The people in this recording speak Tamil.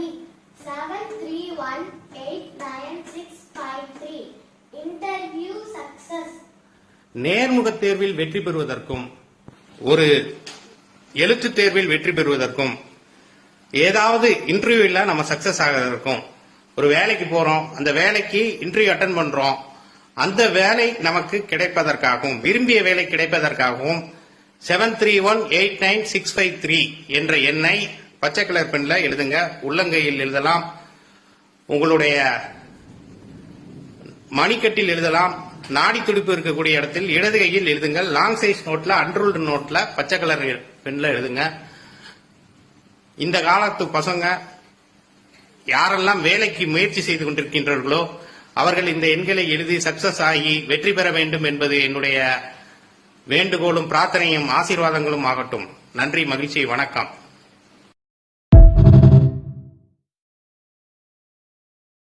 படி 73189653. Interview success. நேர்முக தேர்வில் வெற்றி பெறுவதற்கும் ஒரு எழுத்து தேர்வில் வெற்றி பெறுவதற்கும் ஏதாவது இன்டர்வியூல நம்ம சக்சஸ் ஆகிறதுக்கும் ஒரு வேலைக்கு போறோம், அந்த வேலைக்கு இன்டர்வியூ அட்டன் பண்றோம், அந்த வேலை நமக்கு கிடைப்பதற்காகவும் விரும்பிய வேலை கிடைப்பதற்காகவும் 73189653 என்ற எண்ணை பச்சை கலர் பென்ல எழுதுங்க. உள்ளங்கையில் எழுதலாம், உங்களுடைய மணிக்கட்டில் எழுதலாம், நாடி துடிப்பு இருக்கக்கூடிய இடத்தில் இடது கையில் எழுதுங்கள். லாங் சைஸ் நோட்ல அன்ரூல்டு நோட்ல பச்சை கலர் பென்ல எழுதுங்க. இந்த காலத்து பசங்க யாரெல்லாம் வேலைக்கு முயற்சி செய்து கொண்டிருக்கின்றார்களோ அவர்கள் இந்த எண்களை எழுதி சக்சஸ் ஆகி வெற்றி பெற வேண்டும் என்பது என்னுடைய வேண்டுகோளும் பிரார்த்தனையும் ஆசீர்வாதங்களும் ஆகட்டும். நன்றி, மகிழ்ச்சி, வணக்கம்.